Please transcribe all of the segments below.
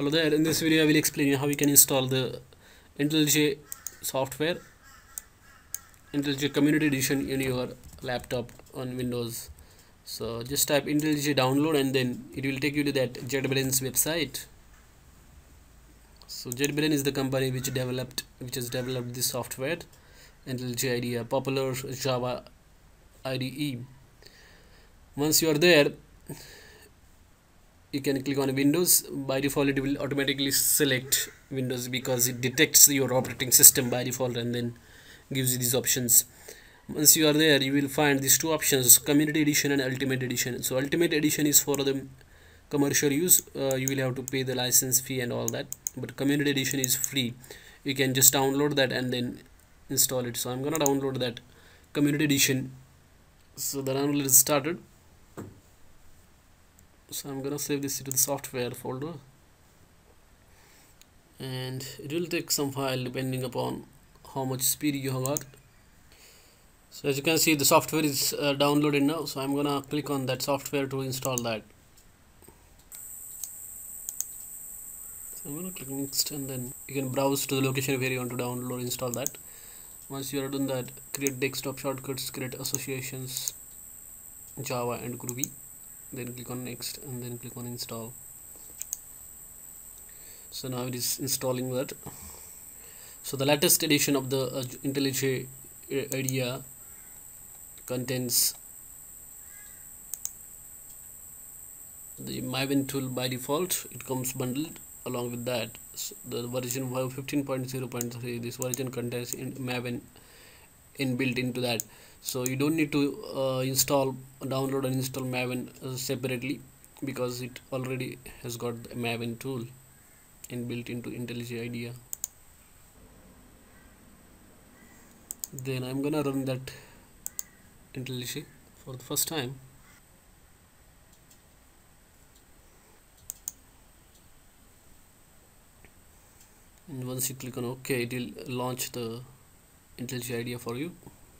Hello there, in this video I will explain you how you can install the intellij software, intellij community edition in your laptop on Windows. So just type intellij download and then it will take you to that JetBrains website. So JetBrains is the company which has developed this software, intellij IDEA, popular Java IDE. Once you are there, you can click on Windows. By default it will automatically select Windows because it detects your operating system by default and then gives you these options. Once you are there, you will find these two options, community edition and ultimate edition. So ultimate edition is for the commercial use. You will have to pay the license fee and all that, but community edition is free. You can just download that and then install it. So I'm gonna download that community edition. So the download is started. So I'm gonna save this to the software folder, and it will take some file depending upon how much speed you have got. So as you can see, the software is downloaded now. So I'm gonna click on that software to install that. So I'm gonna click next, and then you can browse to the location where you want to download or install that. Once you are done that, create desktop shortcuts, create associations, Java and Groovy. Then click on next and then click on install. So now it is installing that. So the latest edition of the intellij IDEA contains the Maven tool by default. It comes bundled along with that. So the version 15.0.3, this version contains Maven inbuilt into that. So you don't need to download and install Maven separately, because it already has got the Maven tool inbuilt into intellij IDEA. Then I'm gonna run that intellij for the first time. And once you click on OK, it will launch the intellij IDEA for you,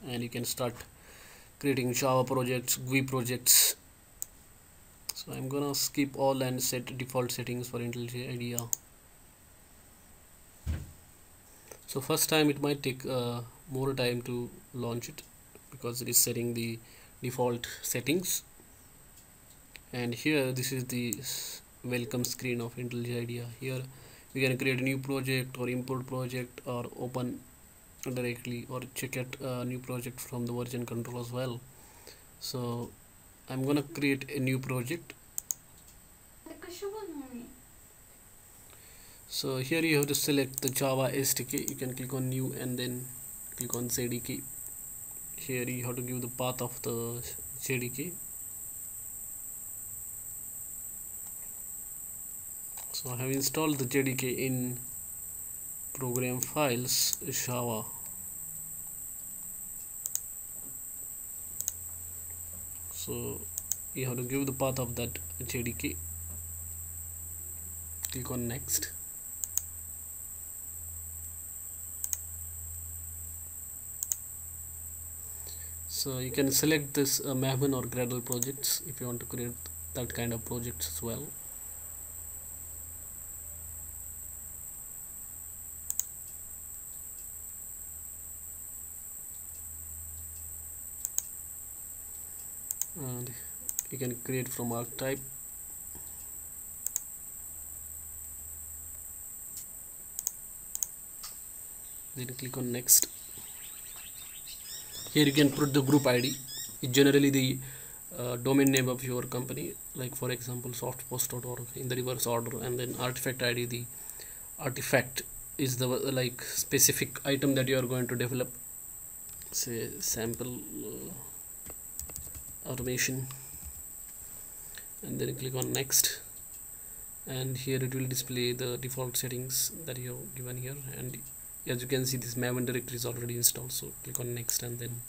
and you can start creating Java projects, GUI projects. So I'm gonna skip all and set default settings for intellij IDEA. So first time it might take more time to launch it, because it is setting the default settings. And here, this is the welcome screen of intellij IDEA. Here you can create a new project or import project or open directly or check out a new project from the version control as well. So I'm gonna create a new project. So here you have to select the Java SDK. You can click on new and then click on JDK. Here you have to give the path of the JDK. So I have installed the JDK in program files Java. So you have to give the path of that JDK. Click on next. So you can select this Maven or Gradle projects if you want to create that kind of projects as well. And you can create from archetype. Then click on next. Here you can put the group ID. It's generally the domain name of your company, like for example softpost.org in the reverse order, and then artifact ID. The artifact is the like specific item that you are going to develop, say sample automation, and then click on next. And here it will display the default settings that you have given here, and as you can see, this Maven directory is already installed. So click on next and then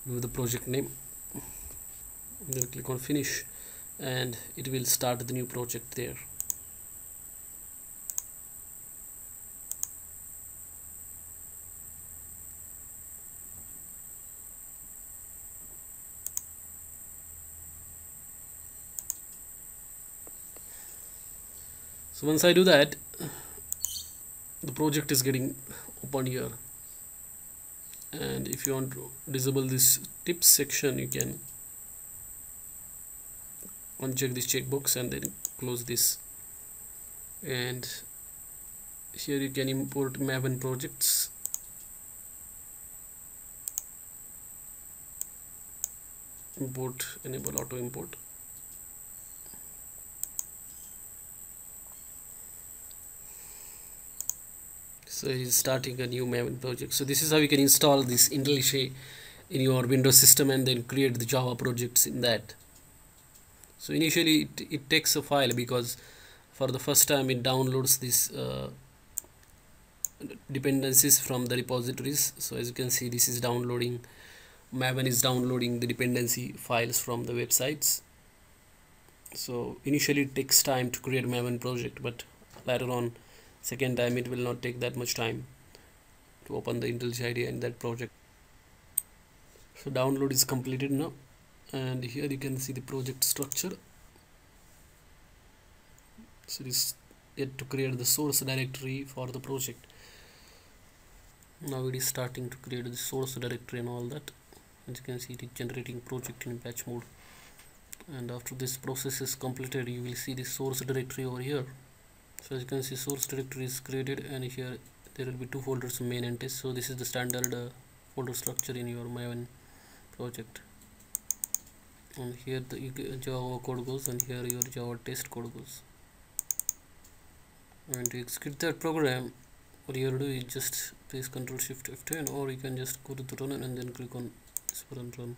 give the project name, and then click on finish, and it will start the new project there. So once I do that, the project is getting open here, and if you want to disable this tips section, you can uncheck this checkbox and then close this. And here you can import Maven projects. Import, enable auto import. So he's starting a new Maven project. So this is how you can install this intellij in your Windows system and then create the Java projects in that. So initially it takes a file, because for the first time it downloads this dependencies from the repositories. So as you can see, this is downloading, Maven is downloading the dependency files from the websites. So initially it takes time to create a Maven project, but later on, second time, it will not take that much time to open the intellij IDE in that project. So download is completed now, and here you can see the project structure. So this yet to create the source directory for the project. Now it is starting to create the source directory and all that. As you can see, it is generating project in batch mode, and after this process is completed, you will see the source directory over here. So as you can see, source directory is created, and here there will be two folders, main and test. So this is the standard folder structure in your Maven project, and here the Java code goes, and here your Java test code goes. And to execute that program, what you have to do is just press Ctrl Shift F10, or you can just go to the run and then click on this button, run.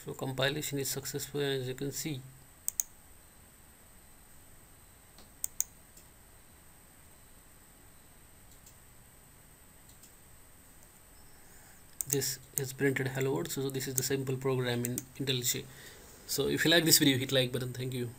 So compilation is successful, as you can see. This is printed hello world. So this is the simple program in intellij. So if you like this video, hit like button. Thank you.